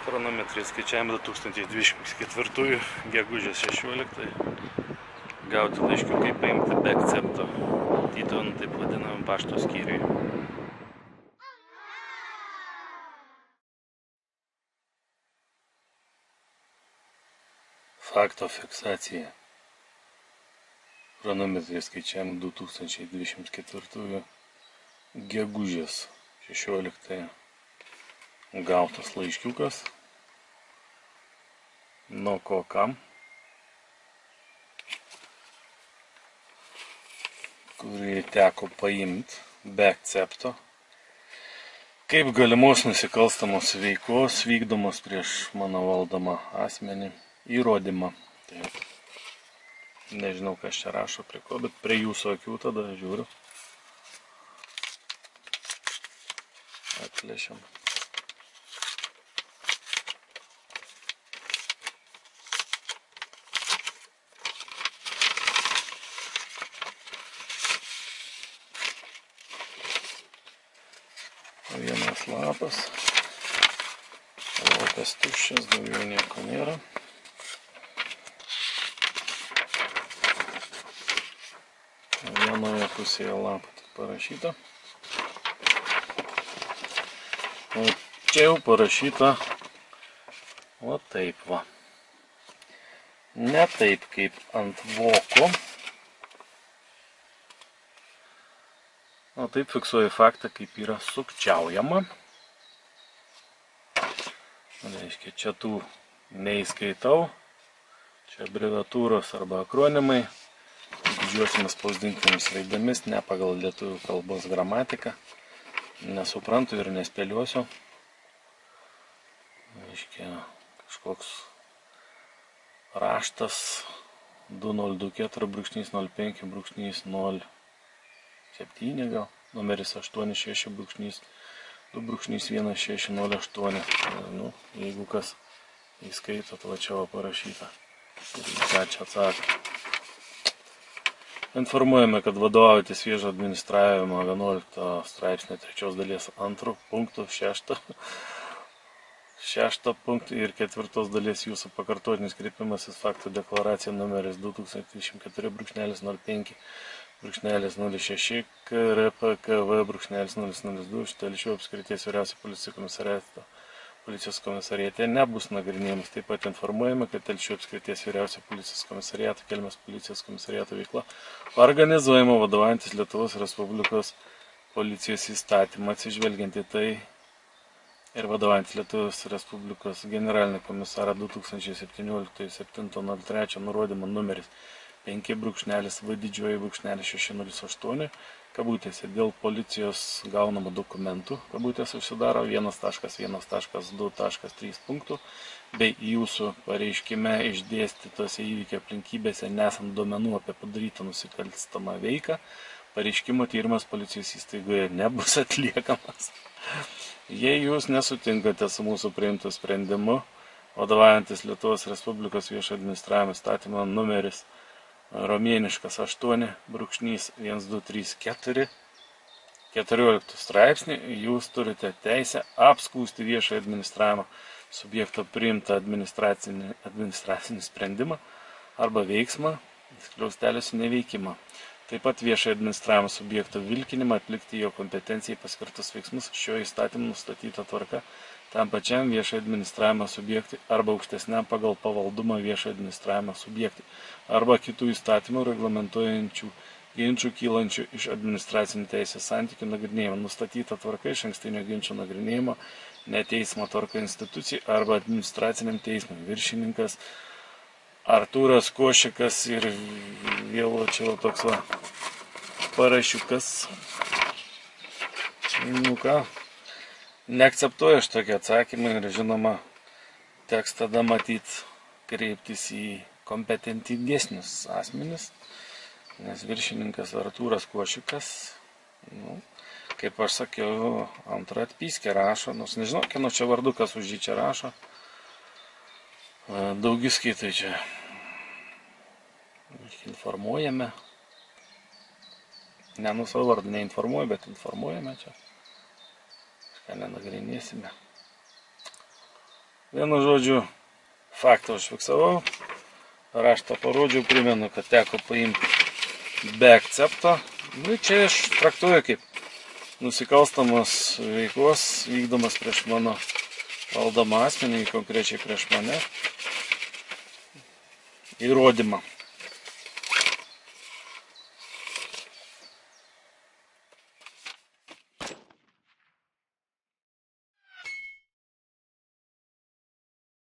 Chronometrai skaičiavimo 2024 gegužės 16. Gauti laiškiukai paimti be akcepto. Tyton taip vadinamam pašto skyriui. Fakto fiksacija. Chronometrai skaičiavimo 2024 gegužės 16. Gautas laiškiukas. Nuo ko kam, kurį teko paimti be akcepto, kaip galimos nusikalstamos veikos vykdomos prieš mano valdomą asmenį įrodymą. Tai nežinau, kas čia rašo prie ko, bet prie jūsų akių tada žiūriu. Atplėšiam. Vienas lapas, lapas tuščias, daugiau nieko nėra. Vienoje pusėje lapą tik parašyta. O čia jau parašyta o taip va. Ne taip kaip ant voko. O taip fiksuoju faktą, kaip yra sukčiaujama. Reiškia, čia tų neįskaitau. Čia abreviatūros arba akronimai. Didžiuosiamis spausdintinėmis raidėmis, ne pagal lietuvių kalbos gramatiką. Nesuprantu ir nespėliuosiu. Reiškia, kažkoks raštas 2024.05.07 gal, numeris 86.2.1608. Nu, jeigu kas įskaitot, va čia va parašyta. Ir ką čia atsako. Informuojame, kad vadovaujatės viešo administravimo 11 straipsnio 3 dalies 2 punktų 6 punktų ir 4 dalies jūsų pakartotinis kreipimasis faktų deklaracija numeris 2024.05.06 KRPKV.002 Telšių apskrities vyriausio policijos komisariate nebus nagrinėjimas. Taip pat informuojame, kad Telšių apskrities vyriausio policijos komisariato Kelmės policijos komisariato veikla organizuojama vadovaujantis Lietuvos Respublikos policijos įstatymą, atsižvelgiant į tai ir vadovaujantis Lietuvos Respublikos generalinį komisarą 2017/703 nurodymą numeris 5.V/608, kabutėse, dėl policijos gaunamų dokumentų, kabutėse užsidaro 1.1.2.3 punktų, bei jūsų pareiškime išdėstytose įvykio aplinkybėse nesant duomenų apie padarytą nusikalstamą veiką, pareiškimo tyrimas policijos įstaigoje nebus atliekamas. Jei jūs nesutinkate su mūsų priimtu sprendimu, vadovaujantis Lietuvos Respublikos viešo administravimo įstatymo numeris romėniškas 8.1234 14 straipsnį, jūs turite teisę apskųsti viešo administravimo subjekto priimtą administracinį sprendimą arba veiksmą, skliaustelės neveikimą. Taip pat viešo administravimo subjekto vilkinimą atlikti jo kompetencijai paskirtus veiksmus šio įstatymų nustatyta tvarka tam pačiam viešo administravimo subjektui arba aukštesniam pagal pavaldumą viešo administravimo subjektui arba kitų įstatymų reglamentuojančių ginčių kylančių iš administracinių teisės santykių nagrinėjimo nustatyta tvarka iš ankstinio ginčio nagrinėjimo neteismo tvarka institucijai arba administraciniam teismui. Viršininkas Artūras Košikas ir vėl čia toks va parašiukas. Nu ką, neakceptuoju aš tokį atsakymą ir žinoma, teks tada matyti kreiptis į kompetentingesnius asmenis, nes viršininkas Artūras Košikas, nu, kaip aš sakiau, antrą atpyskę rašo, nors nežinau, kieno čia vardu, kas už jį čia rašo. Daugiskaitai čia informuojame. Ne, nu savo vardu neinformuoju, bet informuojame čia. Ką nenagrinėsime. Vienu žodžiu, faktą užfiksavau, raštą parodžiau, primenu, kad teko paimti be akcepto. Nu, čia aš traktuoju kaip nusikalstamos veiklos vykdomas prieš mano valdomą asmenį, konkrečiai prieš mane, įrodymą.